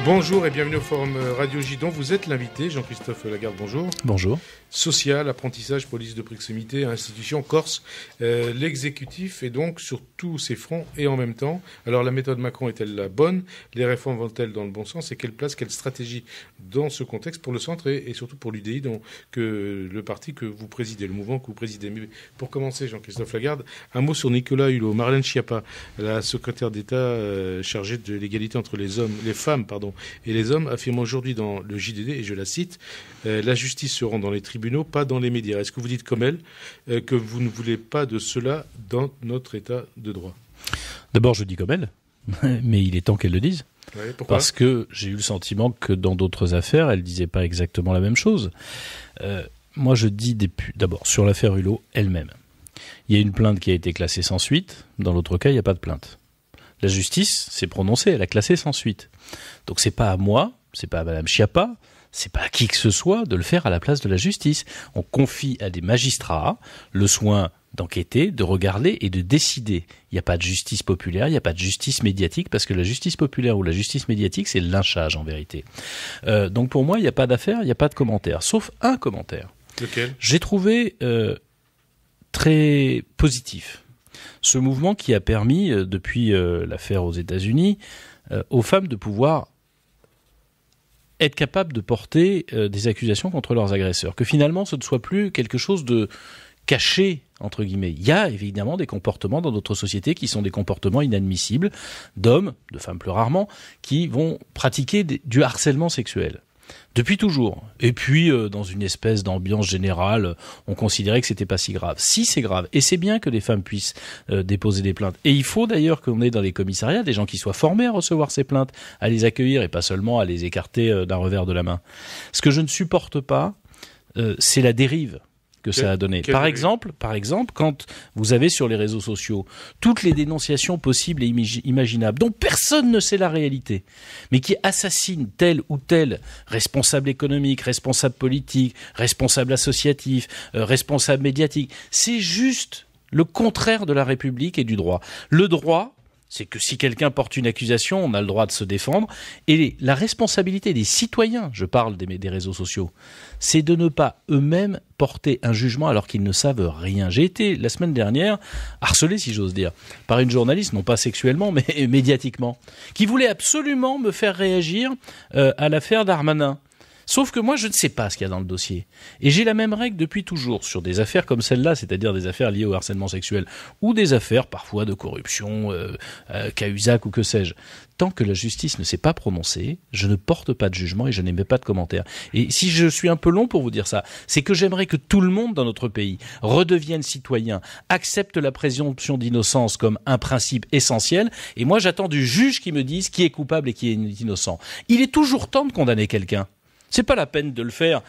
Bonjour et bienvenue au Forum Radio J dont vous êtes l'invité. Jean-Christophe Lagarde, bonjour. Bonjour. Social, apprentissage, police de proximité, institution, Corse. L'exécutif est donc sur tous ces fronts et en même temps. Alors la méthode Macron est-elle la bonne? Les réformes vont-elles dans le bon sens? Et quelle place, quelle stratégie dans ce contexte pour le centre et surtout pour l'UDI, le parti que vous présidez, le mouvement que vous présidez? Mais pour commencer, Jean-Christophe Lagarde, un mot sur Nicolas Hulot. Marlène Schiappa, la secrétaire d'État chargée de l'égalité entre les femmes et les hommes, affirme aujourd'hui dans le JDD, et je la cite, la justice se rend dans les tribunaux, pas dans les médias. Est-ce que vous dites comme elle que vous ne voulez pas de cela dans notre état de droit? D'abord, je dis comme elle, mais il est temps qu'elle le dise. Ouais, pourquoi? Parce que j'ai eu le sentiment que dans d'autres affaires, elle ne disait pas exactement la même chose. Moi, je dis d'abord, sur l'affaire Hulot elle-même. Il y a une plainte qui a été classée sans suite. Dans l'autre cas, il n'y a pas de plainte. La justice s'est prononcée, elle a classé sans suite. Donc c'est pas à moi, c'est pas à Madame Schiappa, c'est pas à qui que ce soit de le faire à la place de la justice. On confie à des magistrats le soin d'enquêter, de regarder et de décider. Il n'y a pas de justice populaire, il n'y a pas de justice médiatique, parce que la justice populaire ou la justice médiatique, c'est le lynchage en vérité. Donc pour moi, il n'y a pas d'affaire, il n'y a pas de commentaire, sauf un commentaire. Lequel? J'ai trouvé très positif ce mouvement qui a permis, depuis l'affaire aux États-Unis, aux femmes de pouvoir être capables de porter des accusations contre leurs agresseurs. Que finalement, ce ne soit plus quelque chose de caché, entre guillemets. Il y a évidemment des comportements dans notre société qui sont des comportements inadmissibles d'hommes, de femmes plus rarement, qui vont pratiquer du harcèlement sexuel. Depuis toujours. Et puis, dans une espèce d'ambiance générale, on considérait que c'était pas si grave. Si, c'est grave. Et c'est bien que les femmes puissent déposer des plaintes. Et il faut d'ailleurs qu'on ait dans les commissariats des gens qui soient formés à recevoir ces plaintes, à les accueillir et pas seulement à les écarter d'un revers de la main. Ce que je ne supporte pas, c'est la dérive que ça a donné. Par exemple, quand vous avez sur les réseaux sociaux toutes les dénonciations possibles et imaginables, dont personne ne sait la réalité, mais qui assassinent tel ou tel responsable économique, responsable politique, responsable associatif, responsable médiatique, c'est juste le contraire de la République et du droit. Le droit, c'est que si quelqu'un porte une accusation, on a le droit de se défendre. Et la responsabilité des citoyens, je parle des réseaux sociaux, c'est de ne pas eux-mêmes porter un jugement alors qu'ils ne savent rien. J'ai été, la semaine dernière, harcelé, si j'ose dire, par une journaliste, non pas sexuellement, mais médiatiquement, qui voulait absolument me faire réagir à l'affaire Darmanin. Sauf que moi, je ne sais pas ce qu'il y a dans le dossier. Et j'ai la même règle depuis toujours sur des affaires comme celle-là, c'est-à-dire des affaires liées au harcèlement sexuel ou des affaires parfois de corruption, Cahuzac ou que sais-je. Tant que la justice ne s'est pas prononcée, je ne porte pas de jugement et je n'émets pas de commentaires. Et si je suis un peu long pour vous dire ça, c'est que j'aimerais que tout le monde dans notre pays redevienne citoyen, accepte la présomption d'innocence comme un principe essentiel. Et moi, j'attends du juge qui me dise qui est coupable et qui est innocent. Il est toujours temps de condamner quelqu'un. C'est pas la peine de le faire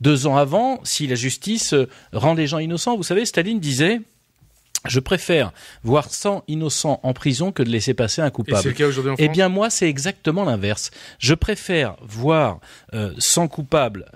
2 ans avant si la justice rend les gens innocents. Vous savez, Staline disait « Je préfère voir 100 innocents en prison que de laisser passer un coupable. » Et c'est le cas aujourd'hui en France ? Eh bien, moi, c'est exactement l'inverse. Je préfère voir 100 coupables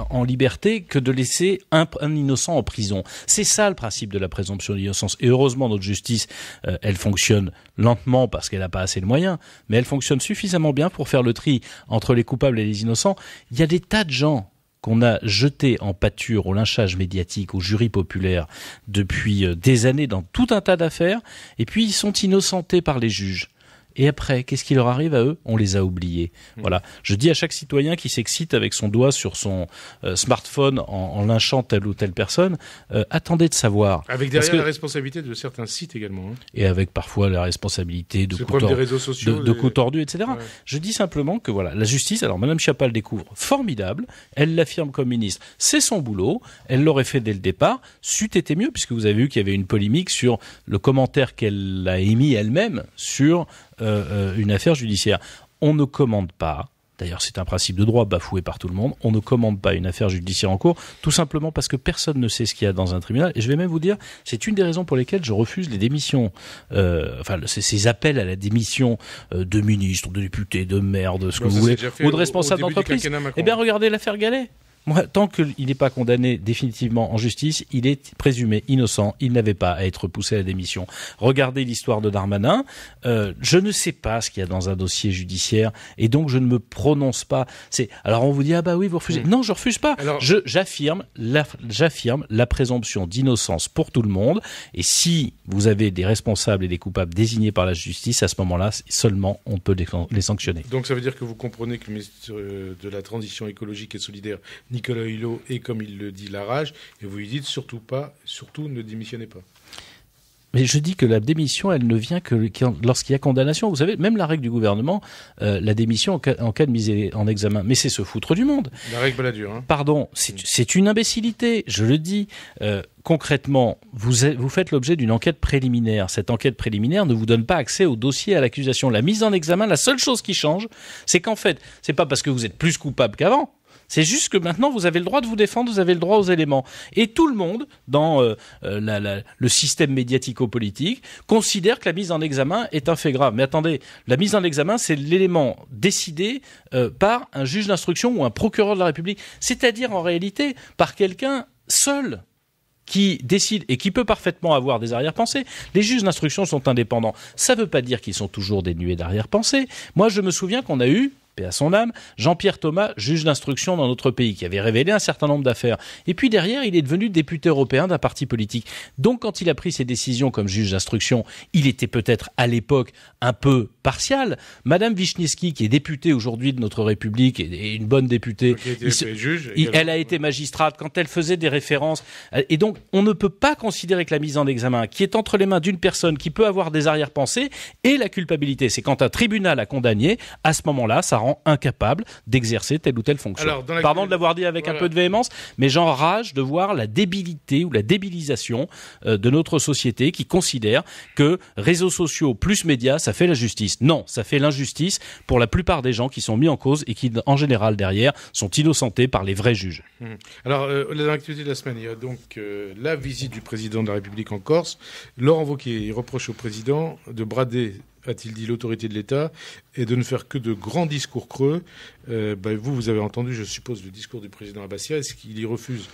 en liberté que de laisser un innocent en prison. C'est ça le principe de la présomption d'innocence. Et heureusement, notre justice, elle fonctionne lentement parce qu'elle n'a pas assez de moyens, mais elle fonctionne suffisamment bien pour faire le tri entre les coupables et les innocents. Il y a des tas de gens qu'on a jetés en pâture au lynchage médiatique, au jury populaire depuis des années dans tout un tas d'affaires, et puis ils sont innocentés par les juges. Et après, qu'est-ce qui leur arrive à eux? On les a oubliés. Voilà. Je dis à chaque citoyen qui s'excite avec son doigt sur son smartphone en lynchant telle ou telle personne, attendez de savoir. Avec derrière la responsabilité de certains sites également. Hein. Et avec parfois la responsabilité de coups tordus, etc. Ouais. Je dis simplement que voilà, la justice, alors Madame Schiappa le découvre formidable, elle l'affirme comme ministre, c'est son boulot, elle l'aurait fait dès le départ, c'eût été mieux, puisque vous avez vu qu'il y avait une polémique sur le commentaire qu'elle a émis elle-même sur une affaire judiciaire. On ne commande pas, d'ailleurs c'est un principe de droit bafoué par tout le monde, on ne commande pas une affaire judiciaire en cours, tout simplement parce que personne ne sait ce qu'il y a dans un tribunal. Et je vais même vous dire, c'est une des raisons pour lesquelles je refuse les démissions, ces appels à la démission de ministres, de députés, de maires, de ce que vous voulez, ou de responsables d'entreprise. Eh bien regardez l'affaire Gallet. Moi, tant qu'il n'est pas condamné définitivement en justice, il est présumé innocent. Il n'avait pas à être poussé à la démission. Regardez l'histoire de Darmanin. Je ne sais pas ce qu'il y a dans un dossier judiciaire et donc je ne me prononce pas. Alors on vous dit, ah bah oui, vous refusez. Non, je refuse pas. Alors... J'affirme la présomption d'innocence pour tout le monde. Et si vous avez des responsables et des coupables désignés par la justice, à ce moment-là, seulement on peut les sanctionner. Donc ça veut dire que vous comprenez que le ministre de la Transition écologique et solidaire, Nicolas Hulot, est, comme il le dit, la rage, et vous lui dites surtout ne démissionnez pas. Mais je dis que la démission, elle ne vient que lorsqu'il y a condamnation. Vous savez, même la règle du gouvernement, la démission en cas de mise en examen. Mais c'est se foutre du monde. La règle Balladur. Hein. Pardon, c'est une imbécilité, je le dis. Concrètement, vous faites l'objet d'une enquête préliminaire. Cette enquête préliminaire ne vous donne pas accès au dossier, à l'accusation. La mise en examen, la seule chose qui change, c'est qu'en fait, c'est pas parce que vous êtes plus coupable qu'avant. C'est juste que maintenant, vous avez le droit de vous défendre, vous avez le droit aux éléments. Et tout le monde, dans le système médiatico-politique, considère que la mise en examen est un fait grave. Mais attendez, la mise en examen, c'est l'élément décidé par un juge d'instruction ou un procureur de la République. C'est-à-dire, en réalité, par quelqu'un seul qui décide et qui peut parfaitement avoir des arrière-pensées. Les juges d'instruction sont indépendants. Ça ne veut pas dire qu'ils sont toujours dénués d'arrière-pensées. Moi, je me souviens qu'on a eu, paix à son âme, Jean-Pierre Thomas, juge d'instruction dans notre pays, qui avait révélé un certain nombre d'affaires. Et puis derrière, il est devenu député européen d'un parti politique. Donc quand il a pris ses décisions comme juge d'instruction, il était peut-être à l'époque un peu partial. Madame Wisniewski, qui est députée aujourd'hui de notre République, et une bonne députée, elle a été magistrate quand elle faisait des références. Et donc, on ne peut pas considérer que la mise en examen, qui est entre les mains d'une personne qui peut avoir des arrière-pensées, et la culpabilité. C'est quand un tribunal a condamné, à ce moment-là, ça rend incapable d'exercer telle ou telle fonction. Alors, pardon de l'avoir dit avec un peu de véhémence, mais j'enrage de voir la débilité ou la débilisation de notre société qui considère que réseaux sociaux plus médias, ça fait la justice. Non, ça fait l'injustice pour la plupart des gens qui sont mis en cause et qui, en général, derrière, sont innocentés par les vrais juges. Alors, dans l'actualité de la semaine, il y a donc la visite du président de la République en Corse. Laurent Wauquiez, il reproche au président de brader, a-t-il dit, l'autorité de l'État et de ne faire que de grands discours creux. Vous avez entendu, je suppose, le discours du président Abbassia. Est-ce qu'il y refuse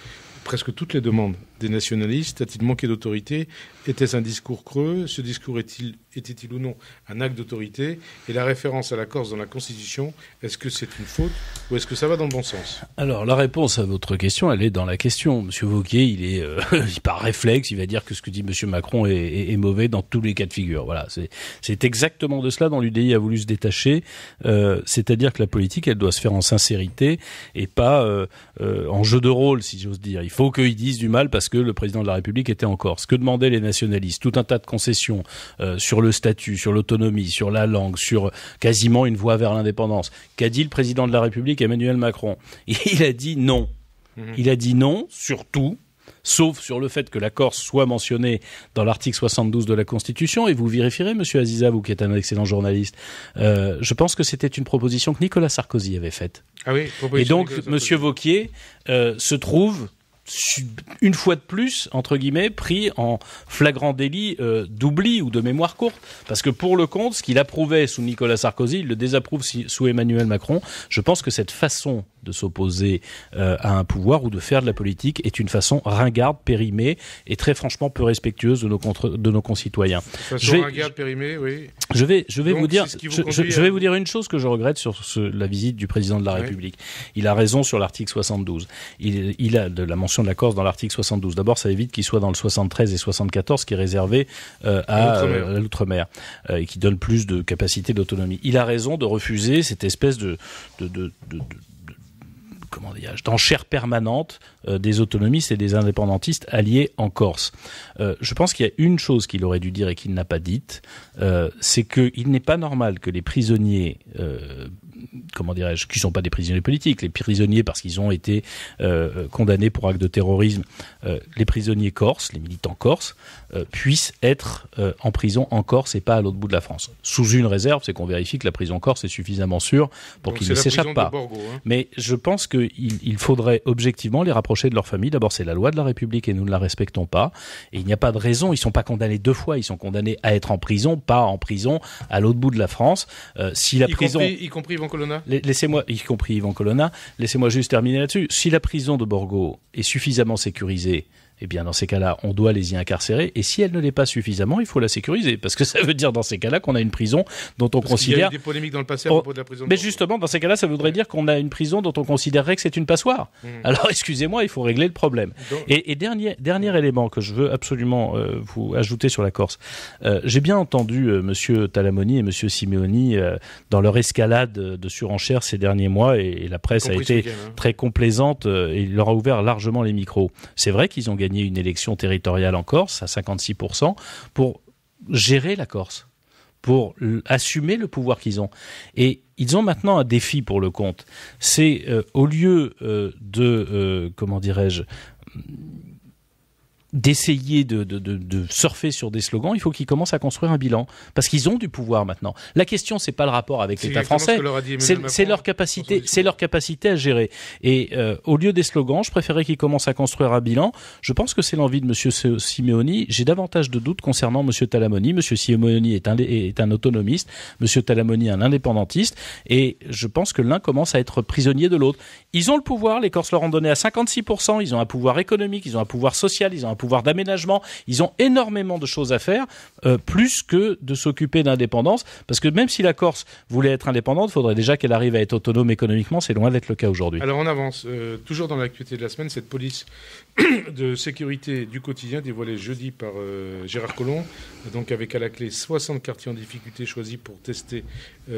presque toutes les demandes des nationalistes? A-t-il manqué d'autorité? Était-ce un discours creux? Ce discours était-il ou non un acte d'autorité? Et la référence à la Corse dans la Constitution, est-ce que c'est une faute ou est-ce que ça va dans le bon sens? Alors, la réponse à votre question, elle est dans la question. Monsieur Wauquiez, il par réflexe, il va dire que ce que dit Monsieur Macron est mauvais dans tous les cas de figure. Voilà, c'est exactement de cela dont l'UDI a voulu se détacher. C'est-à-dire que la politique, elle doit se faire en sincérité et pas en jeu de rôle, si j'ose dire. Il faut qu'ils disent du mal parce que le président de la République était en Corse. Que demandaient les nationalistes? Tout un tas de concessions sur le statut, sur l'autonomie, sur la langue, sur quasiment une voie vers l'indépendance. Qu'a dit le président de la République, Emmanuel Macron? Il a dit non. Il a dit non sur tout, sauf sur le fait que la Corse soit mentionnée dans l'article 72 de la Constitution. Et vous vérifierez, monsieur Aziza, vous qui êtes un excellent journaliste, je pense que c'était une proposition que Nicolas Sarkozy avait faite. Ah oui, et donc, monsieur Wauquiez se trouve une fois de plus, entre guillemets, pris en flagrant délit d'oubli ou de mémoire courte. Parce que pour le compte, ce qu'il approuvait sous Nicolas Sarkozy, il le désapprouve sous Emmanuel Macron. Je pense que cette façon de s'opposer à un pouvoir ou de faire de la politique est une façon ringarde, périmée et très franchement peu respectueuse de nos concitoyens. Ringarde, périmée, oui. Je vais vous dire, je vais vous dire une chose que je regrette sur la visite du président de la République. Il a raison sur l'article 72. Il a de la mention de la Corse dans l'article 72. D'abord, ça évite qu'il soit dans le 73 et 74, qui est réservé à l'outre-mer et qui donne plus de capacité d'autonomie. Il a raison de refuser cette espèce d'enchère permanente des autonomistes et des indépendantistes alliés en Corse. Je pense qu'il y a une chose qu'il aurait dû dire et qu'il n'a pas dite, c'est qu'il n'est pas normal que les prisonniers qui sont pas des prisonniers politiques, les prisonniers parce qu'ils ont été condamnés pour actes de terrorisme, les prisonniers corses, les militants corses, puissent être en prison en Corse et pas à l'autre bout de la France. Sous une réserve, c'est qu'on vérifie que la prison corse est suffisamment sûre pour qu'ils ne s'échappent pas. Borgo, hein. Mais je pense qu'il faudrait objectivement les rapprocher de leur famille. D'abord, c'est la loi de la République et nous ne la respectons pas. Et il n'y a pas de raison. Ils sont pas condamnés 2 fois. Ils sont condamnés à être en prison, pas en prison à l'autre bout de la France. Si la prison, y compris Ivan Colonna. Laissez-moi, y compris Yvan Colonna, laissez-moi juste terminer là-dessus. Si la prison de Borgo est suffisamment sécurisée, eh bien, dans ces cas-là, on doit les y incarcérer. Et si elle ne l'est pas suffisamment, il faut la sécuriser. Parce que ça veut dire, dans ces cas-là, qu'on a une prison dont on considère... Il y a eu des polémiques dans le passé à propos de la prison de Mais Borgo. justement, dans ces cas-là, ça voudrait dire qu'on a une prison dont on considérerait que c'est une passoire. Alors, excusez-moi, il faut régler le problème. Donc... Et dernier élément que je veux absolument vous ajouter sur la Corse. J'ai bien entendu Monsieur Talamoni et Monsieur Simeoni dans leur escalade de surenchère ces derniers mois. Et la presse a été très complaisante et leur a ouvert largement les micros. C'est vrai qu'ils ont gagné une élection territoriale en Corse à 56% pour gérer la Corse, pour assumer le pouvoir qu'ils ont. Et ils ont maintenant un défi pour le compte. C'est au lieu comment dirais-je, d'essayer de surfer sur des slogans, il faut qu'ils commencent à construire un bilan. Parce qu'ils ont du pouvoir maintenant. La question, c'est pas le rapport avec l'État français. C'est leur capacité à gérer. Et au lieu des slogans, je préférais qu'ils commencent à construire un bilan. Je pense que c'est l'envie de M. Simeoni. J'ai davantage de doutes concernant M. Talamoni. M. Simeoni est un autonomiste. M. Talamoni un indépendantiste. Et je pense que l'un commence à être prisonnier de l'autre. Ils ont le pouvoir. Les Corses leur ont donné à 56%. Ils ont un pouvoir économique. Ils ont un pouvoir social. Ils ont un pouvoir d'aménagement, ils ont énormément de choses à faire, plus que de s'occuper d'indépendance, parce que même si la Corse voulait être indépendante, il faudrait déjà qu'elle arrive à être autonome économiquement, c'est loin d'être le cas aujourd'hui. Alors on avance, toujours dans l'actualité de la semaine, cette police de sécurité du quotidien dévoilée jeudi par Gérard Collomb, donc avec à la clé 60 quartiers en difficulté choisis pour tester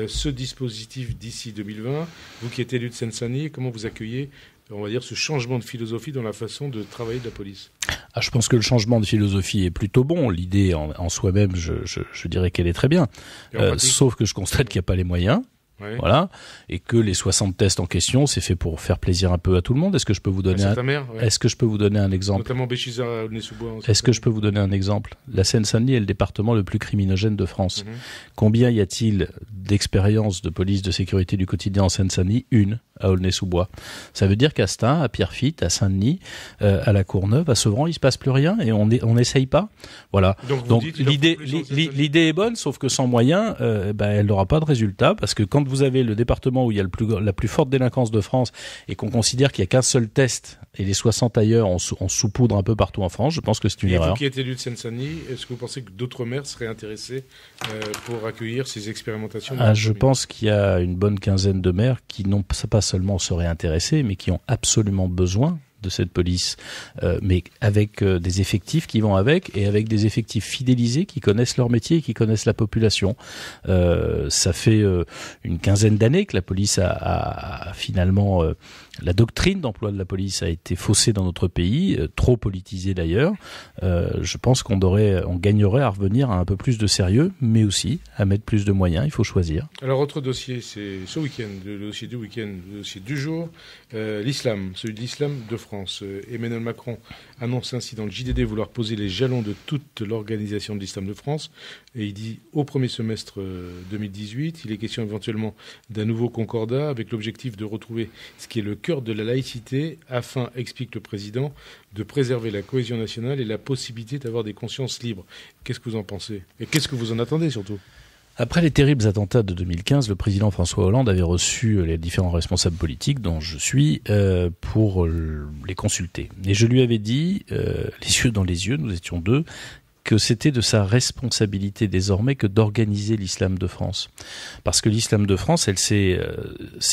ce dispositif d'ici 2020. Vous qui êtes élu de Seine-Saint-Denis, comment vous accueillez, on va dire, ce changement de philosophie dans la façon de travailler de la police? Je pense que le changement de philosophie est plutôt bon. L'idée en soi-même, je dirais qu'elle est très bien. Sauf que je constate qu'il n'y a pas les moyens. Ouais. Voilà, et que les 60 tests en question, c'est fait pour faire plaisir un peu à tout le monde. Est-ce que je peux vous donner Est-ce que je peux vous donner un exemple? Notamment Béchisa, Aulnay-sous-Bois. Est-ce que je peux vous donner un exemple? La Seine-Saint-Denis est le département le plus criminogène de France. Combien y a-t-il d'expériences de police de sécurité du quotidien en Seine-Saint-Denis? Une, à Aulnay-sous-Bois. Ça veut dire qu'à Stein, à Pierrefitte, à Saint-Denis, à la Courneuve, à Sevran, il se passe plus rien et on n'essaye pas. Voilà. Donc l'idée est bonne, sauf que sans moyens, elle n'aura pas de résultat, parce que quand vous avez le département où il y a la plus forte délinquance de France et qu'on considère qu'il n'y a qu'un seul test et les 60 ailleurs on saupoudre un peu partout en France, je pense que c'est une erreur. Et vous qui êtes élu de Seine-Saint-Denis, est-ce que vous pensez que d'autres maires seraient intéressés pour accueillir ces expérimentations? Je pense qu'il y a une bonne quinzaine de maires qui n'ont pas seulement seraient intéressés, mais qui ont absolument besoin de cette police, mais avec des effectifs qui vont avec, et avec des effectifs fidélisés qui connaissent leur métier et qui connaissent la population. Ça fait une quinzaine d'années que la police a finalement... la doctrine d'emploi de la police a été faussée dans notre pays, trop politisée d'ailleurs. Je pense qu'on gagnerait à revenir à un peu plus de sérieux, mais aussi à mettre plus de moyens. Il faut choisir. Alors, autre dossier, c'est ce week-end, le dossier du week-end, le dossier du jour, l'islam, celui de l'islam de France. Emmanuel Macron annonce ainsi dans le JDD vouloir poser les jalons de toute l'organisation de l'islam de France. Et il dit au premier semestre 2018, il est question éventuellement d'un nouveau concordat avec l'objectif de retrouver ce qui est le cœur de la laïcité afin, explique le président, de préserver la cohésion nationale et la possibilité d'avoir des consciences libres. Qu'est-ce que vous en pensez? Et qu'est-ce que vous en attendez surtout? Après les terribles attentats de 2015, le président François Hollande avait reçu les différents responsables politiques dont je suis pour les consulter. Et je lui avais dit, les yeux dans les yeux, nous étions deux, que c'était de sa responsabilité désormais que d'organiser l'islam de France. Parce que l'islam de France, elle s'est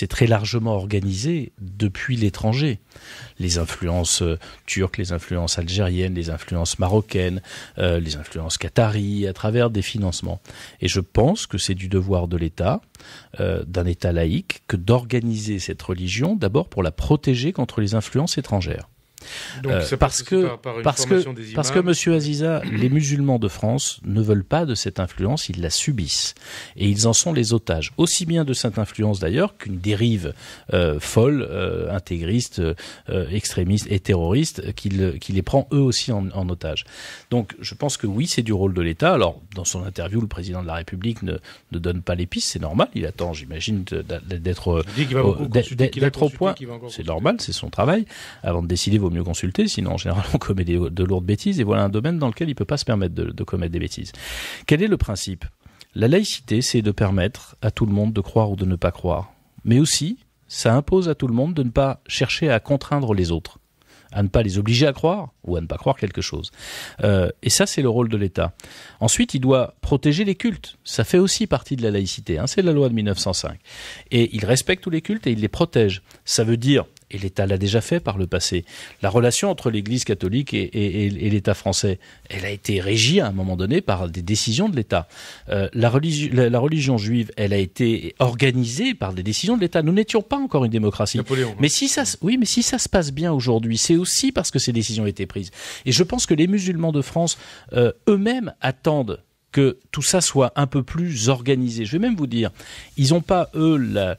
très largement organisée depuis l'étranger. Les influences turques, les influences algériennes, les influences marocaines, les influences qataries, à travers des financements. Et je pense que c'est du devoir de l'État, d'un État laïque, que d'organiser cette religion, d'abord pour la protéger contre les influences étrangères. Donc, parce que Monsieur Aziza, les musulmans de France ne veulent pas de cette influence, ils la subissent et ils en sont les otages, aussi bien de cette influence d'ailleurs qu'une dérive folle, intégriste, extrémiste et terroriste qui les prend eux aussi en otage. Donc je pense que oui, c'est du rôle de l'État. Alors dans son interview, le président de la République ne donne pas les pistes, c'est normal, il attend, j'imagine, d'être au point. C'est normal, c'est son travail. Avant de décider, vaut mieux consulter, sinon en général on commet de lourdes bêtises, et voilà un domaine dans lequel il ne peut pas se permettre de commettre des bêtises. Quel est le principe? La laïcité, c'est de permettre à tout le monde de croire ou de ne pas croire. mais aussi, ça impose à tout le monde de ne pas chercher à contraindre les autres, à ne pas les obliger à croire ou à ne pas croire quelque chose. Et ça, c'est le rôle de l'État. Ensuite, il doit protéger les cultes. Ça fait aussi partie de la laïcité. C'est la loi de 1905. Et il respecte tous les cultes et il les protège. Ça veut dire, et l'État l'a déjà fait par le passé, la relation entre l'Église catholique et l'État français, elle a été régie à un moment donné par des décisions de l'État. La religion juive, elle a été organisée par des décisions de l'État. Nous n'étions pas encore une démocratie. Napoléon. Mais si ça se passe bien aujourd'hui, c'est aussi parce que ces décisions ont été prises. Et je pense que les musulmans de France eux-mêmes attendent que tout ça soit un peu plus organisé. Je vais même vous dire, ils n'ont pas, eux, en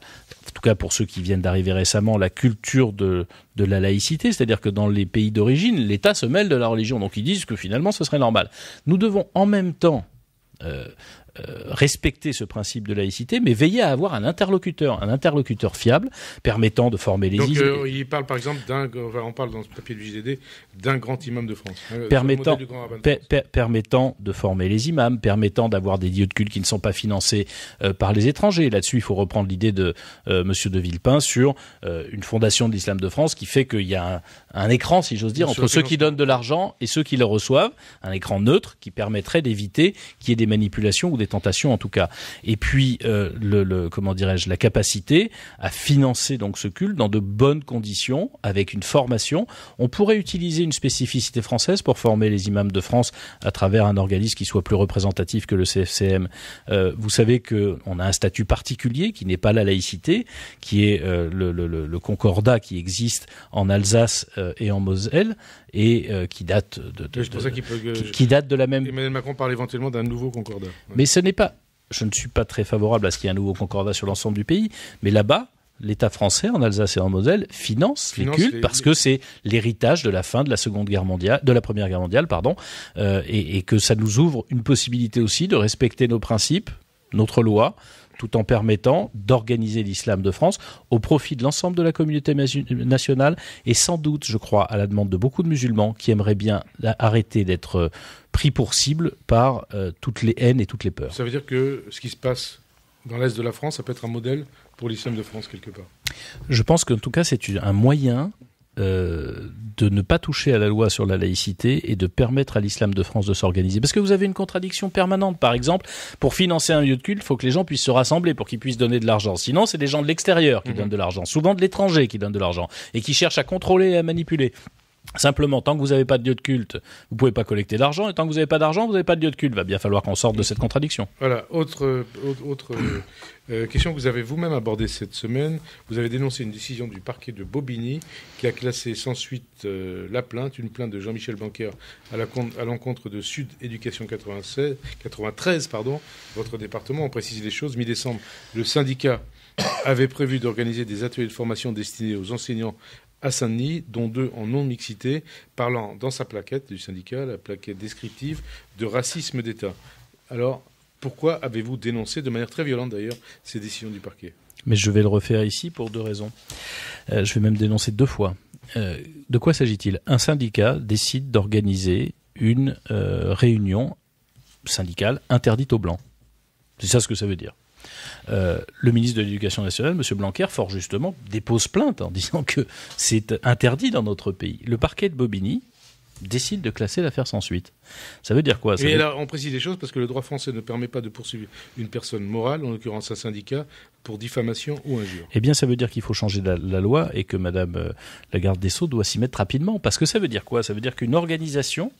tout cas pour ceux qui viennent d'arriver récemment, la culture de la laïcité, c'est-à-dire que dans les pays d'origine, l'État se mêle de la religion. Donc ils disent que finalement ce serait normal. Nous devons en même temps respecter ce principe de laïcité, mais veiller à avoir un interlocuteur fiable, permettant de former les Donc il parle par exemple on parle dans ce papier du JDD d'un grand imam de France. Permettant de former les imams, permettant d'avoir des lieux de culte qui ne sont pas financés par les étrangers. Là-dessus, il faut reprendre l'idée de Monsieur de Villepin sur une fondation de l'islam de France qui fait qu'il y a un écran, si j'ose dire, entre ceux qui donnent de l'argent et ceux qui le reçoivent, un écran neutre qui permettrait d'éviter qu'il y ait des manipulations ou des tentations en tout cas. Et puis la capacité à financer donc ce culte dans de bonnes conditions avec une formation. On pourrait utiliser une spécificité française pour former les imams de France à travers un organisme qui soit plus représentatif que le CFCM. Vous savez que on a un statut particulier qui n'est pas la laïcité, qui est le concordat qui existe en Alsace et en Moselle et qui date qui date de la même. Emmanuel Macron parle éventuellement d'un nouveau concordat. Ouais. Mais je ne suis pas très favorable à ce qu'il y ait un nouveau concordat sur l'ensemble du pays, mais là-bas, l'État français, en Alsace et en Moselle, finance les cultes parce que c'est l'héritage de la fin de la Première Guerre mondiale, et que ça nous ouvre une possibilité aussi de respecter nos principes, notre loi, tout en permettant d'organiser l'islam de France au profit de l'ensemble de la communauté nationale et sans doute, je crois, à la demande de beaucoup de musulmans qui aimeraient bien arrêter d'être pris pour cible par toutes les haines et toutes les peurs. Ça veut dire que ce qui se passe dans l'Est de la France, ça peut être un modèle pour l'islam de France quelque part. Je pense qu'en tout cas, c'est un moyen de ne pas toucher à la loi sur la laïcité et de permettre à l'islam de France de s'organiser. Parce que vous avez une contradiction permanente. Par exemple, pour financer un lieu de culte, il faut que les gens puissent se rassembler pour qu'ils puissent donner de l'argent. Sinon, c'est des gens de l'extérieur qui donnent de l'argent, souvent de l'étranger qui donnent de l'argent, et qui cherchent à contrôler et à manipuler. Simplement, tant que vous n'avez pas de lieu de culte, vous ne pouvez pas collecter d'argent, et tant que vous n'avez pas d'argent, vous n'avez pas de lieu de culte. Il va bien falloir qu'on sorte de cette contradiction. Voilà, autre question que vous avez vous-même abordée cette semaine. Vous avez dénoncé une décision du parquet de Bobigny qui a classé sans suite une plainte de Jean-Michel Blanquer à l'encontre de Sud Éducation 93, votre département. On précise les choses. Mi-décembre, le syndicat avait prévu d'organiser des ateliers de formation destinés aux enseignants à Saint-Denis, dont 2 en non-mixité, parlant dans sa plaquette du syndicat, la plaquette descriptive, de racisme d'État. Alors, pourquoi avez-vous dénoncé, de manière très violente d'ailleurs, ces décisions du parquet ? Mais je vais le refaire ici pour 2 raisons. Je vais même dénoncer 2 fois. De quoi s'agit-il ? Un syndicat décide d'organiser une réunion syndicale interdite aux Blancs. C'est ça ce que ça veut dire. Le ministre de l'Éducation nationale, M. Blanquer, fort justement, dépose plainte en disant que c'est interdit dans notre pays. Le parquet de Bobigny décide de classer l'affaire sans suite. Ça veut dire quoi ? Et là, on précise les choses parce que le droit français ne permet pas de poursuivre une personne morale, en l'occurrence un syndicat, pour diffamation ou injure. Eh bien, ça veut dire qu'il faut changer la loi et que Mme la garde des Sceaux doit s'y mettre rapidement. Parce que ça veut dire quoi ? Ça veut dire qu'une organisation,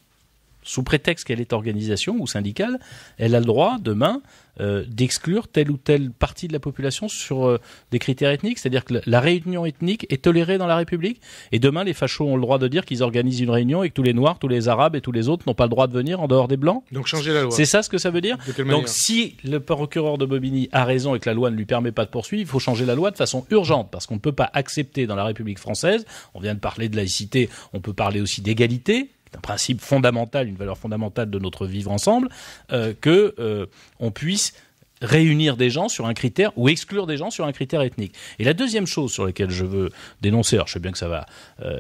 sous prétexte qu'elle est organisation ou syndicale, elle a le droit, demain, d'exclure telle ou telle partie de la population sur des critères ethniques. C'est-à-dire que la réunion ethnique est tolérée dans la République. Et demain, les fachos ont le droit de dire qu'ils organisent une réunion et que tous les Noirs, tous les Arabes et tous les autres n'ont pas le droit de venir en dehors des Blancs. Donc changer la loi. C'est ça ce que ça veut dire ? Donc si le procureur de Bobigny a raison et que la loi ne lui permet pas de poursuivre, il faut changer la loi de façon urgente. Parce qu'on ne peut pas accepter dans la République française, on vient de parler de laïcité, on peut parler aussi d'égalité, un principe fondamental, une valeur fondamentale de notre vivre ensemble, on puisse réunir des gens sur un critère ou exclure des gens sur un critère ethnique. Et la deuxième chose sur laquelle je veux dénoncer, alors je sais bien que ça va,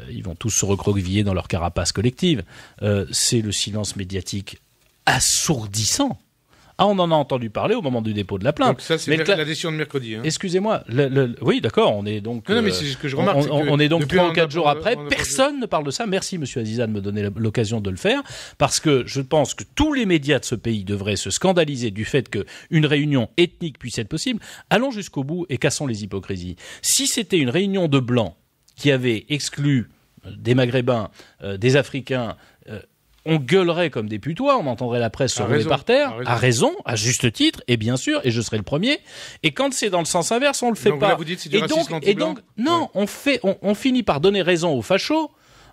ils vont tous se recroqueviller dans leur carapace collective, c'est le silence médiatique assourdissant Ah, on en a entendu parler au moment du dépôt de la plainte. Donc ça, c'est la décision de mercredi. Hein. Excusez-moi. Oui, d'accord, on est donc... Non, mais c'est ce que je remarque. On est donc 3 ou 4 jours après. Personne ne parle de ça. Merci, monsieur Aziza, de me donner l'occasion de le faire. Parce que je pense que tous les médias de ce pays devraient se scandaliser du fait qu'une réunion ethnique puisse être possible. Allons jusqu'au bout et cassons les hypocrisies. Si c'était une réunion de Blancs qui avait exclu des Maghrébins, des Africains... on gueulerait comme des putois, on entendrait la presse se rouler par terre, à raison, à juste titre, et bien sûr, et je serai le premier. Et quand c'est dans le sens inverse, on le fait donc pas. Là, vous dites c'est du racisme anti-blanc. Non, on finit par donner raison aux fachos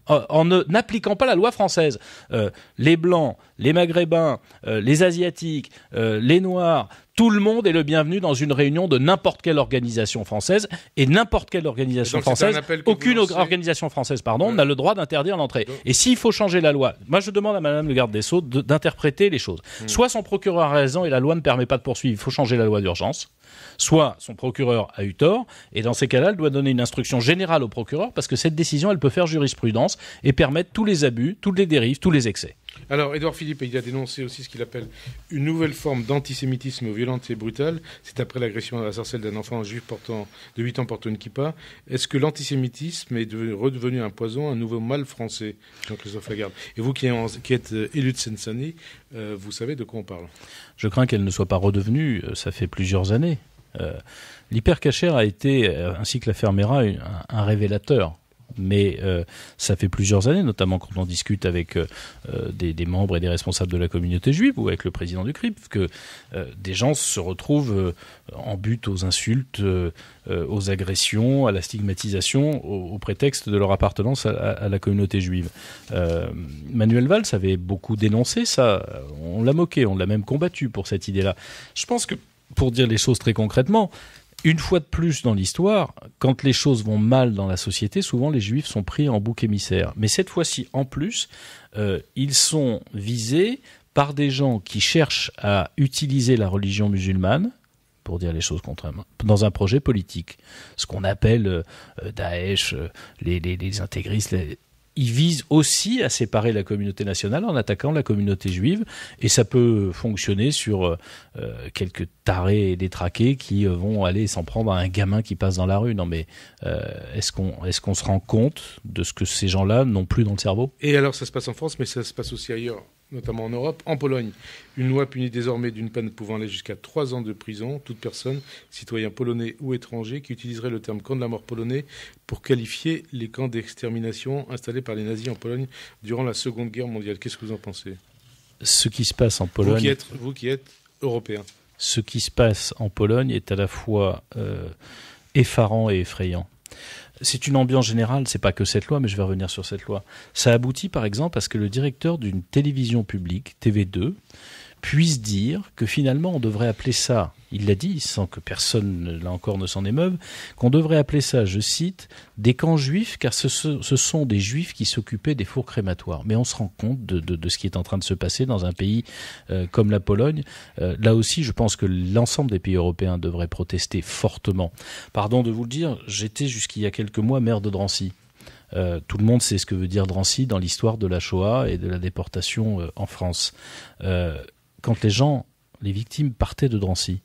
en n'appliquant pas la loi française. Les Blancs, les Maghrébins, les Asiatiques, les Noirs, tout le monde est le bienvenu dans une réunion de n'importe quelle organisation française, et n'importe quelle organisation française, aucune organisation française, n'a le droit d'interdire l'entrée. Et s'il faut changer la loi, moi je demande à madame le garde des Sceaux d'interpréter les choses. Soit son procureur a raison et la loi ne permet pas de poursuivre, il faut changer la loi d'urgence. Soit son procureur a eu tort, et dans ces cas-là, elle doit donner une instruction générale au procureur, parce que cette décision, elle peut faire jurisprudence et permettre tous les abus, toutes les dérives, tous les excès. Alors, Édouard Philippe, il a dénoncé aussi ce qu'il appelle une nouvelle forme d'antisémitisme violente et brutale. C'est après l'agression à la sarcelle d'un enfant juif de 8 ans portant une kippa. Est-ce que l'antisémitisme est redevenu un poison, un nouveau mal français, Jean-Christophe Lagarde? Et vous qui êtes élu de Seine-Saint-Denis, vous savez de quoi on parle? Je crains qu'elle ne soit pas redevenue, ça fait plusieurs années. L'hypercacher a été, ainsi que l'affaire Mera, un révélateur. Mais ça fait plusieurs années, notamment quand on discute avec des membres et des responsables de la communauté juive ou avec le président du CRIP, que des gens se retrouvent en butte aux insultes, aux agressions, à la stigmatisation, au prétexte de leur appartenance à la communauté juive. Manuel Valls avait beaucoup dénoncé ça, on l'a moqué, on l'a même combattu pour cette idée-là. Je pense que, pour dire les choses très concrètement, une fois de plus dans l'histoire, quand les choses vont mal dans la société, souvent les Juifs sont pris en bouc émissaire. Mais cette fois-ci, en plus, ils sont visés par des gens qui cherchent à utiliser la religion musulmane, pour dire les choses contrairement, dans un projet politique. Ce qu'on appelle Daesh, les intégristes... Ils visent aussi à séparer la communauté nationale en attaquant la communauté juive, et ça peut fonctionner sur quelques tarés et détraqués qui vont aller s'en prendre à un gamin qui passe dans la rue. Non mais est-ce qu'on se rend compte de ce que ces gens-là n'ont plus dans le cerveau? Et alors ça se passe en France, mais ça se passe aussi ailleurs, notamment en Europe. En Pologne, une loi punit désormais d'une peine pouvant aller jusqu'à 3 ans de prison toute personne, citoyen polonais ou étranger, qui utiliserait le terme camp de la mort polonais pour qualifier les camps d'extermination installés par les nazis en Pologne durant la Seconde Guerre mondiale. Qu'est-ce que vous en pensez? Ce qui se passe en Pologne... Vous qui êtes européen. Ce qui se passe en Pologne est à la fois effarant et effrayant. C'est une ambiance générale, c'est pas que cette loi, mais je vais revenir sur cette loi. Ça aboutit par exemple à ce que le directeur d'une télévision publique, TV2, puisse dire que finalement on devrait appeler ça, il l'a dit sans que personne là encore ne s'en émeuve, qu'on devrait appeler ça, je cite, des camps juifs, car ce sont des juifs qui s'occupaient des fours crématoires. Mais on se rend compte de ce qui est en train de se passer dans un pays comme la Pologne. Là aussi, je pense que l'ensemble des pays européens devraient protester fortement. Pardon de vous le dire, j'étais jusqu'il y a quelques mois maire de Drancy. Tout le monde sait ce que veut dire Drancy dans l'histoire de la Shoah et de la déportation en France. Quand les victimes partaient de Drancy,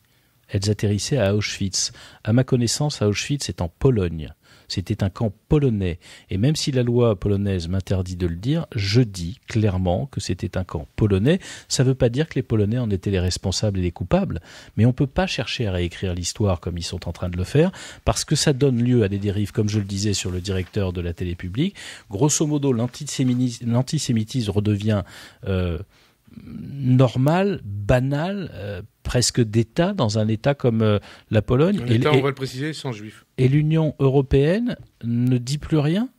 elles atterrissaient à Auschwitz. À ma connaissance, Auschwitz est en Pologne. C'était un camp polonais. Et même si la loi polonaise m'interdit de le dire, je dis clairement que c'était un camp polonais. Ça ne veut pas dire que les Polonais en étaient les responsables et les coupables. Mais on ne peut pas chercher à réécrire l'histoire comme ils sont en train de le faire, parce que ça donne lieu à des dérives, comme je le disais sur le directeur de la télé publique. Grosso modo, l'antisémitisme redevient... normal, banal, presque d'État, dans un État comme la Pologne. Un État, on va le préciser, sans juifs. Et l'Union européenne ne dit plus rien?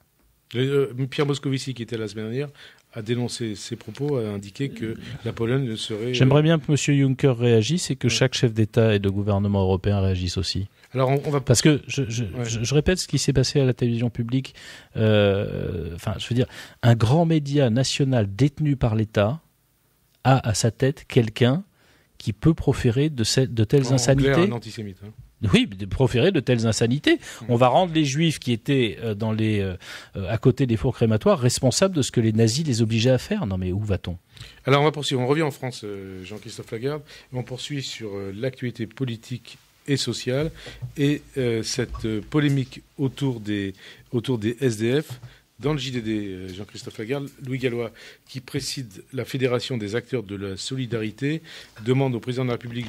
Pierre Moscovici, qui était la semaine dernière, a dénoncé ses propos, a indiqué que la Pologne ne serait... J'aimerais bien que M. Juncker réagisse et que chaque chef d'État et de gouvernement européen réagisse aussi. Alors on va... Parce que je répète ce qui s'est passé à la télévision publique. Je veux dire, un grand média national détenu par l'État a à sa tête quelqu'un qui peut proférer de telles insanités. Un antisémite. Hein. Oui, de proférer de telles insanités. On va rendre les Juifs qui étaient à côté des fours crématoires responsables de ce que les nazis les obligeaient à faire. Non mais où va-t-on ? Alors on va poursuivre. On revient en France, Jean-Christophe Lagarde. On poursuit sur l'actualité politique et sociale et cette polémique autour des SDF. Dans le JDD, Jean-Christophe Lagarde, Louis Gallois, qui préside la Fédération des acteurs de la solidarité, demande au président de la République,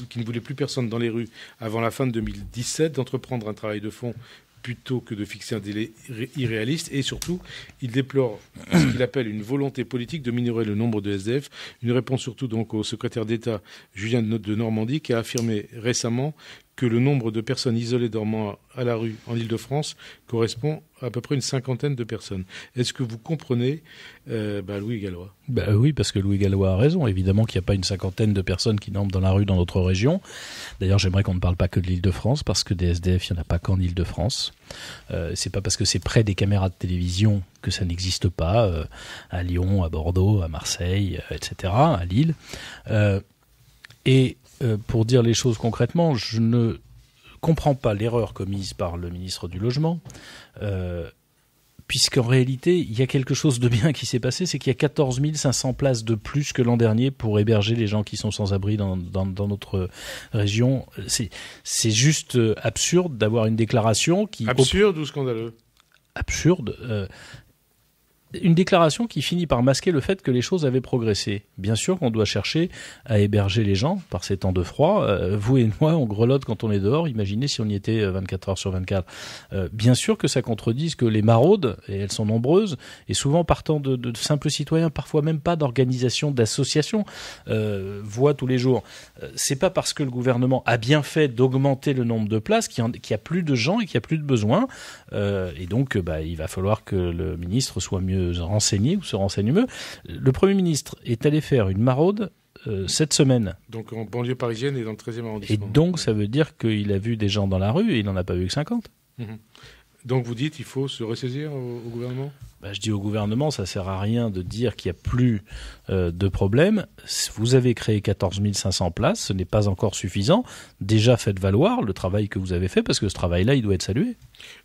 qui ne voulait plus personne dans les rues avant la fin de 2017, d'entreprendre un travail de fond plutôt que de fixer un délai irréaliste. Et surtout, il déplore ce qu'il appelle une volonté politique de minorer le nombre de SDF. Une réponse surtout donc au secrétaire d'État Julien de Normandie, qui a affirmé récemment que le nombre de personnes isolées dormant à la rue en Île-de-France correspond à peu près une cinquantaine de personnes. Est-ce que vous comprenez Louis Gallois ? Oui, parce que Louis Gallois a raison. Évidemment qu'il n'y a pas une cinquantaine de personnes qui dorment dans la rue dans notre région. D'ailleurs, j'aimerais qu'on ne parle pas que de l'Île-de-France, parce que des SDF, il n'y en a pas qu'en Île-de-France. C'est pas parce que c'est près des caméras de télévision que ça n'existe pas, à Lyon, à Bordeaux, à Marseille, etc., à Lille. Pour dire les choses concrètement, je ne comprends pas l'erreur commise par le ministre du Logement, puisqu'en réalité, il y a quelque chose de bien qui s'est passé, c'est qu'il y a 14 500 places de plus que l'an dernier pour héberger les gens qui sont sans abri dans notre région. C'est juste absurde d'avoir une déclaration qui... Absurde ou scandaleux ? Absurde. Une déclaration qui finit par masquer le fait que les choses avaient progressé. Bien sûr qu'on doit chercher à héberger les gens par ces temps de froid. Vous et moi, on grelotte quand on est dehors. Imaginez si on y était 24 heures sur 24. Bien sûr que ça contredit ce que les maraudes, et elles sont nombreuses, et souvent partant de simples citoyens, parfois même pas d'organisations, d'associations, voient tous les jours. C'est pas parce que le gouvernement a bien fait d'augmenter le nombre de places qu'il y a plus de gens et qu'il y a plus de besoins. Et donc, il va falloir que le ministre soit mieux renseigné ou se renseigne mieux. Le Premier ministre est allé faire une maraude cette semaine. Donc en banlieue parisienne et dans le 13e arrondissement. Et donc ça veut dire qu'il a vu des gens dans la rue et il n'en a pas vu que 50. Donc vous dites qu'il faut se ressaisir au gouvernement ? Je dis au gouvernement, ça ne sert à rien de dire qu'il n'y a plus de problème. Vous avez créé 14 500 places, ce n'est pas encore suffisant. Déjà faites valoir le travail que vous avez fait, parce que ce travail-là, il doit être salué.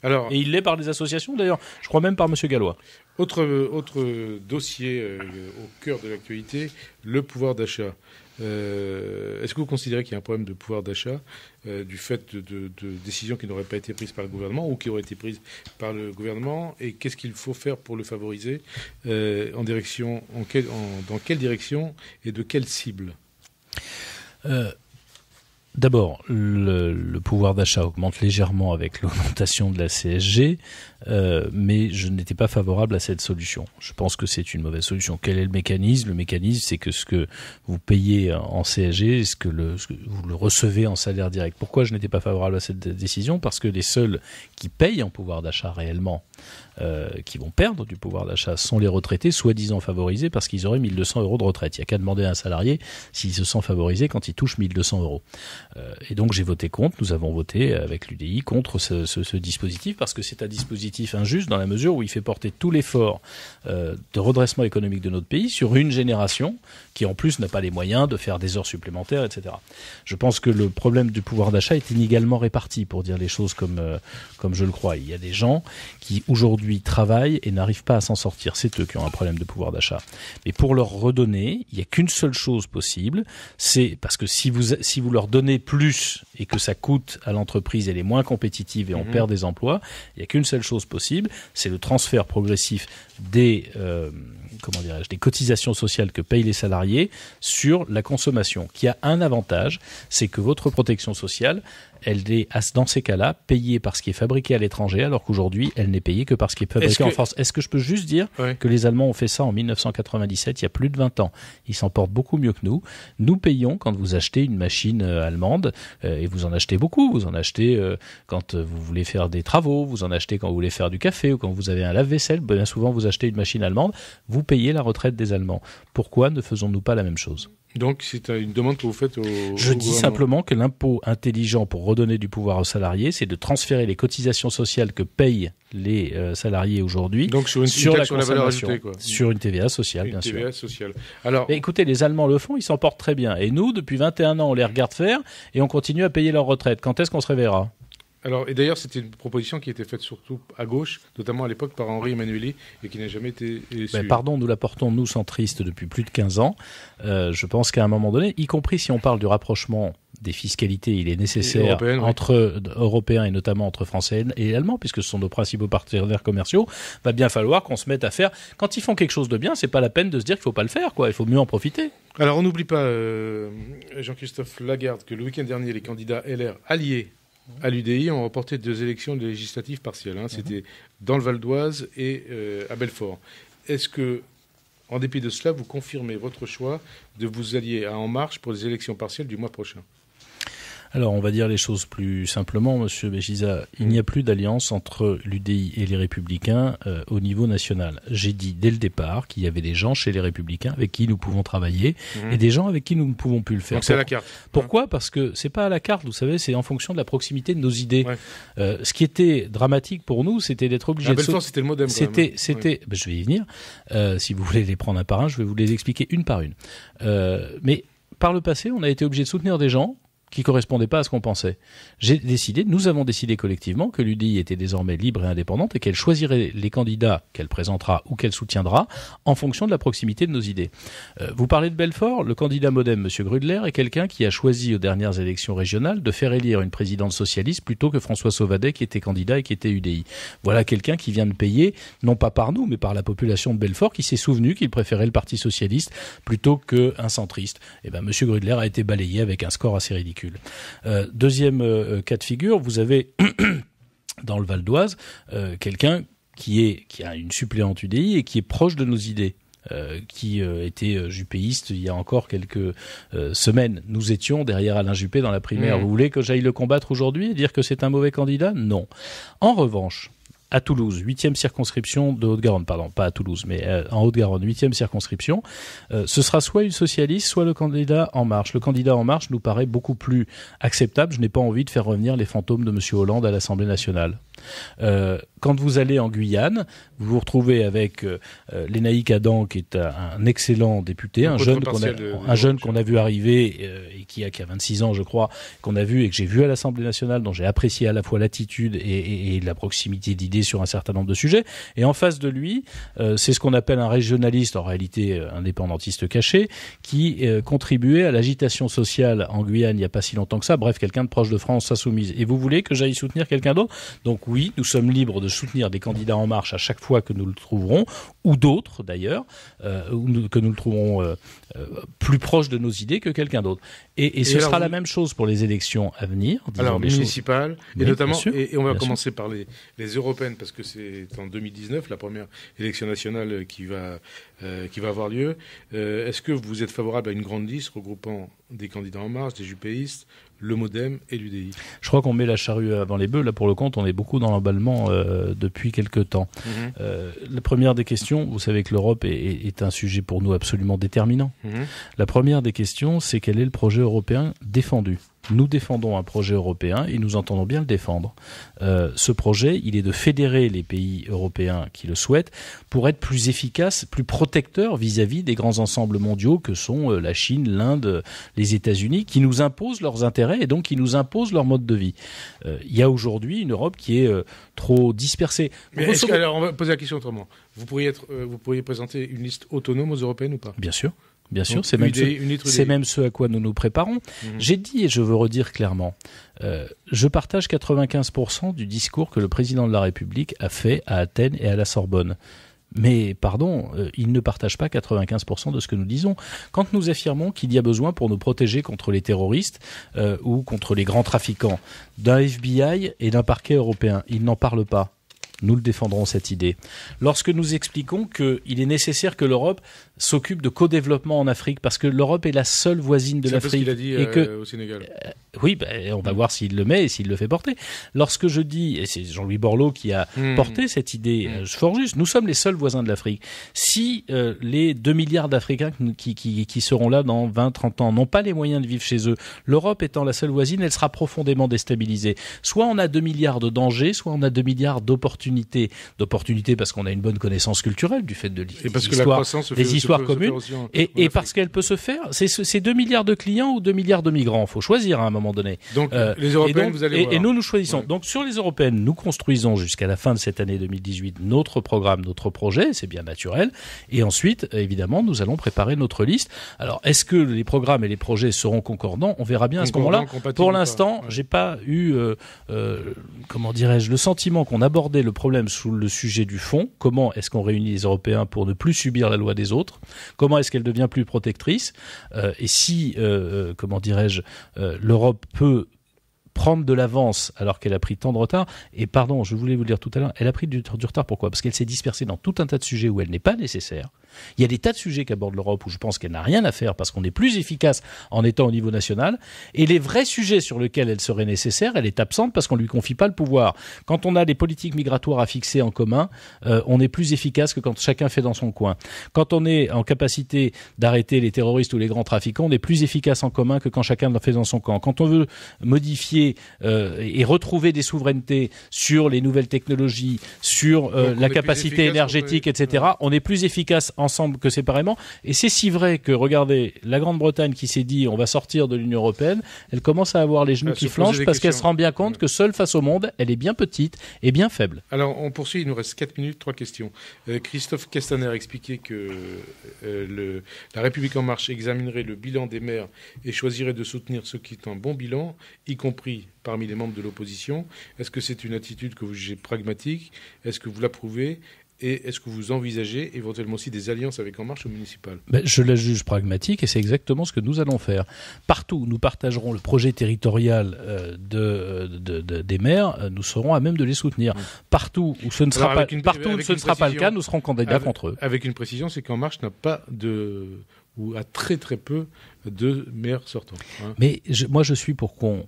Et il l'est par des associations d'ailleurs, je crois même par M. Gallois. Autre dossier au cœur de l'actualité, le pouvoir d'achat. Est-ce que vous considérez qu'il y a un problème de pouvoir d'achat du fait de décisions qui n'auraient pas été prises par le gouvernement ou qui auraient été prises par le gouvernement, et qu'est-ce qu'il faut faire pour le favoriser dans quelle direction et de quelle cible ? D'abord, le pouvoir d'achat augmente légèrement avec l'augmentation de la CSG, mais je n'étais pas favorable à cette solution. Je pense que c'est une mauvaise solution. Quel est le mécanisme ? Le mécanisme, c'est que ce que vous payez en CSG, ce que vous le recevez en salaire direct. Pourquoi je n'étais pas favorable à cette décision ? Parce que les seuls qui payent en pouvoir d'achat réellement, qui vont perdre du pouvoir d'achat, sont les retraités, soi-disant favorisés parce qu'ils auraient 1 200 € de retraite. Il n'y a qu'à demander à un salarié s'il se sent favorisé quand il touche 1 200 €. Et donc j'ai voté contre, nous avons voté avec l'UDI contre ce dispositif, parce que c'est un dispositif injuste dans la mesure où il fait porter tout l'effort de redressement économique de notre pays sur une génération qui en plus n'a pas les moyens de faire des heures supplémentaires, etc. Je pense que le problème du pouvoir d'achat est inégalement réparti, pour dire les choses comme je le crois. Il y a des gens qui aujourd'hui travaillent et n'arrivent pas à s'en sortir. C'est eux qui ont un problème de pouvoir d'achat. Mais pour leur redonner, il n'y a qu'une seule chose possible, c'est parce que si vous leur donnez plus et que ça coûte à l'entreprise, elle est moins compétitive et on perd des emplois, il n'y a qu'une seule chose possible, c'est le transfert progressif des cotisations sociales que payent les salariés sur la consommation, qui a un avantage, c'est que votre protection sociale, elle est, dans ces cas-là, payée par ce qui est fabriqué à l'étranger, alors qu'aujourd'hui, elle n'est payée que par ce qui est fabriqué en France. Est-ce que je peux juste dire que les Allemands ont fait ça en 1997, il y a plus de 20 ans. Ils s'en portent beaucoup mieux que nous. Nous payons quand vous achetez une machine allemande, et vous en achetez beaucoup. Vous en achetez quand vous voulez faire des travaux, vous en achetez quand vous voulez faire du café, ou quand vous avez un lave-vaisselle. Bien souvent, vous achetez une machine allemande. Vous payez la retraite des Allemands. Pourquoi ne faisons-nous pas la même chose ? Donc, c'est une demande que vous faites Je dis simplement que l'impôt intelligent pour redonner du pouvoir aux salariés, c'est de transférer les cotisations sociales que payent les salariés aujourd'hui sur la valeur ajoutée, quoi. Sur une TVA sociale, bien sûr. Sociale. Alors, mais écoutez, les Allemands le font, ils s'en portent très bien. Et nous, depuis 21 ans, on les regarde faire et on continue à payer leur retraite. Quand est-ce qu'on se réveillera ? Alors, et d'ailleurs, c'était une proposition qui était faite surtout à gauche, notamment à l'époque par Henri Emmanuelli, et qui n'a jamais été suivie. Pardon, nous la portons, nous, centristes, depuis plus de 15 ans. Je pense qu'à un moment donné, y compris si on parle du rapprochement des fiscalités, il est nécessaire entre Européens et notamment entre Français et Allemands, puisque ce sont nos principaux partenaires commerciaux, va bien falloir qu'on se mette à faire. Quand ils font quelque chose de bien, c'est pas la peine de se dire qu'il faut pas le faire, quoi. Il faut mieux en profiter. Alors, on n'oublie pas, Jean-Christophe Lagarde, que le week-end dernier, les candidats LR alliés à l'UDI ont remporté 2 élections législatives partielles. C'était dans le Val d'Oise et à Belfort. Est-ce que, en dépit de cela, vous confirmez votre choix de vous allier à En Marche pour les élections partielles du mois prochain ? Alors, on va dire les choses plus simplement, Monsieur Béchiza. Il n'y a plus d'alliance entre l'UDI et les Républicains au niveau national. J'ai dit dès le départ qu'il y avait des gens chez les Républicains avec qui nous pouvons travailler et des gens avec qui nous ne pouvons plus le faire. Donc c'est à la carte. Pourquoi ? Parce que c'est pas à la carte, vous savez, c'est en fonction de la proximité de nos idées. Ce qui était dramatique pour nous, c'était d'être obligé de... Belfort, c'était le modem. C'était. Je vais y venir. Si vous voulez les prendre un par un, je vais vous les expliquer une par une. Mais par le passé, on a été obligé de soutenir des gens qui correspondait pas à ce qu'on pensait. Nous avons décidé collectivement que l'UDI était désormais libre et indépendante et qu'elle choisirait les candidats qu'elle présentera ou qu'elle soutiendra en fonction de la proximité de nos idées. Vous parlez de Belfort, le candidat MoDem, M. Grudler, est quelqu'un qui a choisi aux dernières élections régionales de faire élire une présidente socialiste plutôt que François Sauvadet qui était candidat et qui était UDI. Voilà quelqu'un qui vient de payer, non pas par nous, mais par la population de Belfort qui s'est souvenu qu'il préférait le Parti socialiste plutôt qu'un centriste. Et M. Grudler a été balayé avec un score assez ridicule. Deuxième cas de figure, vous avez dans le Val d'Oise quelqu'un qui a une suppléante UDI et qui est proche de nos idées. Qui était jupéiste il y a encore quelques semaines. Nous étions derrière Alain Juppé dans la primaire. Vous voulez que j'aille le combattre aujourd'hui et dire que c'est un mauvais candidat ? Non. En revanche, à Toulouse, 8e circonscription de Haute-Garonne, pardon, pas à Toulouse, mais en Haute-Garonne, 8e circonscription, ce sera soit une socialiste, soit le candidat En Marche. Le candidat En Marche nous paraît beaucoup plus acceptable. Je n'ai pas envie de faire revenir les fantômes de M. Hollande à l'Assemblée nationale. Quand vous allez en Guyane, vous vous retrouvez avec Lénaïque Adam, qui est un excellent député, un jeune qu'on a vu arriver et qui a 26 ans, je crois, qu'on a vu et que j'ai vu à l'Assemblée nationale, dont j'ai apprécié à la fois l'attitude et la proximité d'idées sur un certain nombre de sujets. Et en face de lui, c'est ce qu'on appelle un régionaliste, en réalité indépendantiste caché, qui contribuait à l'agitation sociale en Guyane il n'y a pas si longtemps que ça. Bref, quelqu'un de proche de France insoumise. Et vous voulez que j'aille soutenir quelqu'un d'autre ? Donc oui, nous sommes libres de soutenir des candidats En Marche à chaque fois que nous le trouverons, ou d'autres d'ailleurs, que nous le trouverons plus proche de nos idées que quelqu'un d'autre. Et ce sera la même chose pour les élections à venir. Alors, municipales, et notamment, et on va commencer par les européennes, parce que c'est en 2019, la première élection nationale qui va avoir lieu. Est-ce que vous êtes favorable à une grande liste regroupant des candidats En Marche, des jupéistes, le MoDem et l'UDI? Je crois qu'on met la charrue avant les bœufs. Là, pour le compte, on est beaucoup dans l'emballement depuis quelque temps. La première des questions, vous savez que l'Europe est un sujet pour nous absolument déterminant. La première des questions, c'est quel est le projet européen défendu. Nous défendons un projet européen et nous entendons bien le défendre. Ce projet, il est de fédérer les pays européens qui le souhaitent pour être plus efficaces, plus protecteurs vis-à-vis des grands ensembles mondiaux que sont la Chine, l'Inde, les États-Unis, qui nous imposent leurs intérêts et donc qui nous imposent leur mode de vie. Il y a aujourd'hui une Europe qui est trop dispersée. Mais alors, on va poser la question autrement. Vous pourriez présenter une liste autonome aux européennes ou pas? Bien sûr. Bien sûr, c'est même ce à quoi nous nous préparons. J'ai dit, et je veux redire clairement, je partage 95% du discours que le président de la République a fait à Athènes et à la Sorbonne. Mais, pardon, il ne partage pas 95% de ce que nous disons. Quand nous affirmons qu'il y a besoin pour nous protéger contre les terroristes ou contre les grands trafiquants d'un FBI et d'un parquet européen, il n'en parle pas. Nous le défendrons, cette idée. Lorsque nous expliquons qu'il est nécessaire que l'Europe s'occupe de co-développement en Afrique, parce que l'Europe est la seule voisine de l'Afrique. C'est ce qu'il a dit au Sénégal. Oui, on va voir s'il le met et s'il le fait porter. Lorsque je dis, et c'est Jean-Louis Borloo qui a porté cette idée fort juste, nous sommes les seuls voisins de l'Afrique. Si les 2 milliards d'Africains qui seront là dans 20, 30 ans n'ont pas les moyens de vivre chez eux, l'Europe étant la seule voisine, elle sera profondément déstabilisée. Soit on a 2 milliards de dangers, soit on a 2 milliards d'opportunités. D'opportunités parce qu'on a une bonne connaissance culturelle du fait de l'histoire, des histoires communes, et parce qu'elle peut se faire. C'est 2 milliards de clients ou 2 milliards de migrants. Il faut choisir à un moment donné. Donc les Européennes, vous allez voir. Et nous choisissons. Ouais. Donc sur les Européennes, nous construisons jusqu'à la fin de cette année 2018 notre programme, notre projet, c'est bien naturel. Et ensuite, évidemment, nous allons préparer notre liste. Alors, est-ce que les programmes et les projets seront concordants ? On verra bien à ce moment-là. Pour l'instant, j'ai pas eu, comment dirais-je, le sentiment qu'on abordait le problème sous le sujet du fond. Comment est-ce qu'on réunit les Européens pour ne plus subir la loi des autres ? Comment est-ce qu'elle devient plus protectrice ? Et si, comment dirais-je, l'Europe peut prendre de l'avance alors qu'elle a pris tant de retard. Et pardon, je voulais vous le dire tout à l'heure, elle a pris du retard. Pourquoi ? Parce qu'elle s'est dispersée dans tout un tas de sujets où elle n'est pas nécessaire. Il y a des tas de sujets qu'aborde l'Europe où je pense qu'elle n'a rien à faire parce qu'on est plus efficace en étant au niveau national. Et les vrais sujets sur lesquels elle serait nécessaire, elle est absente parce qu'on ne lui confie pas le pouvoir. Quand on a des politiques migratoires à fixer en commun, on est plus efficace que quand chacun fait dans son coin. Quand on est en capacité d'arrêter les terroristes ou les grands trafiquants, on est plus efficace en commun que quand chacun le fait dans son camp. Quand on veut modifier et retrouver des souverainetés sur les nouvelles technologies, sur la capacité énergétique, etc., on est plus efficace ensemble que séparément. Et c'est si vrai que, regardez, la Grande-Bretagne qui s'est dit on va sortir de l'Union européenne, elle commence à avoir les genoux qui flanchent parce qu'elle se rend bien compte que seule face au monde, elle est bien petite et bien faible. Alors, on poursuit, il nous reste 4 minutes, 3 questions. Christophe Castaner a expliqué que la République En Marche examinerait le bilan des maires et choisirait de soutenir ceux qui ont un bon bilan, y compris parmi les membres de l'opposition. Est-ce que c'est une attitude que vous jugez pragmatique ? Est-ce que vous l'approuvez ? Et est-ce que vous envisagez éventuellement aussi des alliances avec En Marche au municipal ? Je la juge pragmatique et c'est exactement ce que nous allons faire. Partout où nous partagerons le projet territorial des maires, nous serons à même de les soutenir. Partout où ce ne sera pas le cas, nous serons candidats contre eux. Avec une précision, c'est qu'En Marche n'a pas ou a très très peu de maires sortants. Mais moi je suis pour qu'on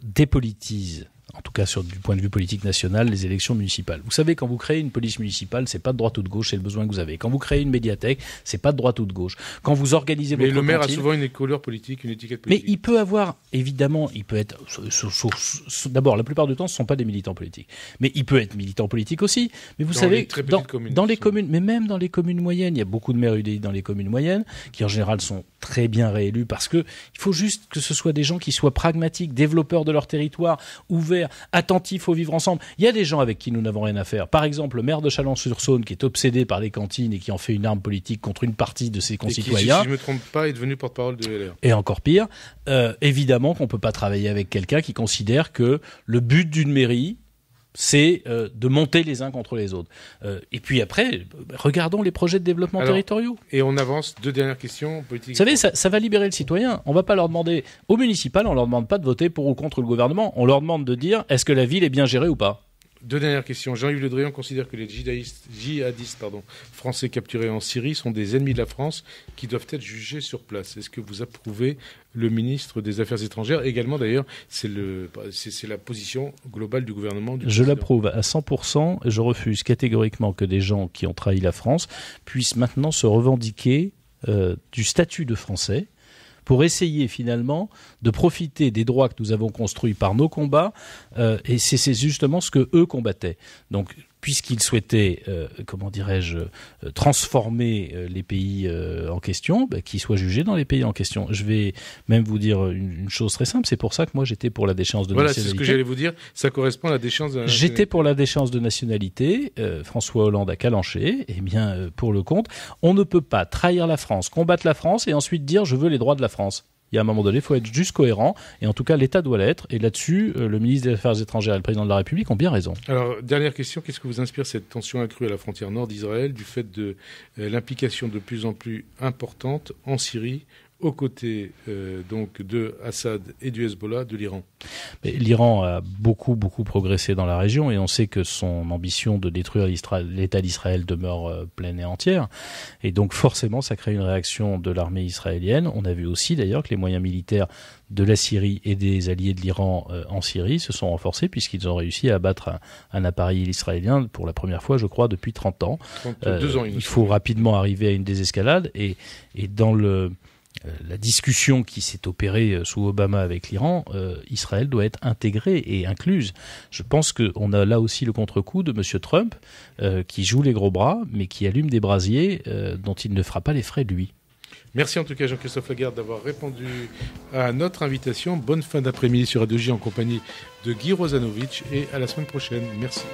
dépolitise, en tout cas du point de vue politique national, les élections municipales. Vous savez, quand vous créez une police municipale, c'est pas de droite ou de gauche, c'est le besoin que vous avez. Quand vous créez une médiathèque, c'est pas de droite ou de gauche. Quand vous organisez votre cantine... Mais le maire a souvent une couleur politique, une étiquette politique. Mais il peut avoir, évidemment, il peut être... D'abord, la plupart du temps, ce ne sont pas des militants politiques. Mais il peut être militant politique aussi. Mais vous savez, dans les communes, mais même dans les communes moyennes, il y a beaucoup de maires UDI dans les communes moyennes, qui en général sont très bien réélus, parce que il faut juste que ce soit des gens qui soient pragmatiques, développeurs de leur territoire, ouverts, attentifs au vivre ensemble. Il y a des gens avec qui nous n'avons rien à faire. Par exemple, le maire de Chalon-sur-Saône, qui est obsédé par les cantines et qui en fait une arme politique contre une partie de ses concitoyens. Et qui, si je ne me trompe pas, est devenu porte-parole de LR. Et encore pire, évidemment qu'on ne peut pas travailler avec quelqu'un qui considère que le but d'une mairie, c'est de monter les uns contre les autres. Et puis après, regardons les projets de développement territoriaux. Et on avance, 2 dernières questions politiques. Vous savez, ça va libérer le citoyen. On ne va pas leur demander, au municipal, on ne leur demande pas de voter pour ou contre le gouvernement. On leur demande de dire, est-ce que la ville est bien gérée ou pas ? 2 dernières questions. Jean-Yves Le Drian considère que les djihadistes français capturés en Syrie sont des ennemis de la France qui doivent être jugés sur place. Est-ce que vous approuvez le ministre des Affaires étrangères ? Également, d'ailleurs, c'est la position globale du gouvernement. Je l'approuve à 100% et je refuse catégoriquement que des gens qui ont trahi la France puissent maintenant se revendiquer du statut de Français pour essayer finalement de profiter des droits que nous avons construits par nos combats, et c'est justement ce que eux combattaient. Donc, puisqu'ils souhaitaient, transformer les pays en question, qu'ils soient jugés dans les pays en question. Je vais même vous dire une chose très simple, c'est pour ça que moi j'étais pour la déchéance de nationalité. Voilà, c'est ce que j'allais vous dire, ça correspond à la déchéance de nationalité. J'étais pour la déchéance de nationalité, François Hollande a calanché, et bien pour le compte, on ne peut pas trahir la France, combattre la France et ensuite dire je veux les droits de la France. Il y a un moment donné, il faut être juste cohérent, et en tout cas, l'État doit l'être. Et là-dessus, le ministre des Affaires étrangères et le président de la République ont bien raison. Alors, dernière question, qu'est-ce que vous inspire cette tension accrue à la frontière nord d'Israël du fait de l'implication de plus en plus importante en Syrie aux côtés donc de Assad et du Hezbollah de l'Iran. Mais l'Iran a beaucoup progressé dans la région et on sait que son ambition de détruire l'État d'Israël demeure pleine et entière. Et donc forcément, ça crée une réaction de l'armée israélienne. On a vu aussi d'ailleurs que les moyens militaires de la Syrie et des alliés de l'Iran en Syrie se sont renforcés puisqu'ils ont réussi à abattre un appareil israélien pour la première fois, je crois, depuis 30 ans. 32 ans. Il faut rapidement arriver à une désescalade et dans la discussion qui s'est opérée sous Obama avec l'Iran, Israël doit être intégrée et incluse. Je pense qu'on a là aussi le contre-coup de M. Trump qui joue les gros bras mais qui allume des brasiers dont il ne fera pas les frais lui. Merci en tout cas Jean-Christophe Lagarde d'avoir répondu à notre invitation. Bonne fin d'après-midi sur Radio J en compagnie de Guy Rosanovic et à la semaine prochaine. Merci.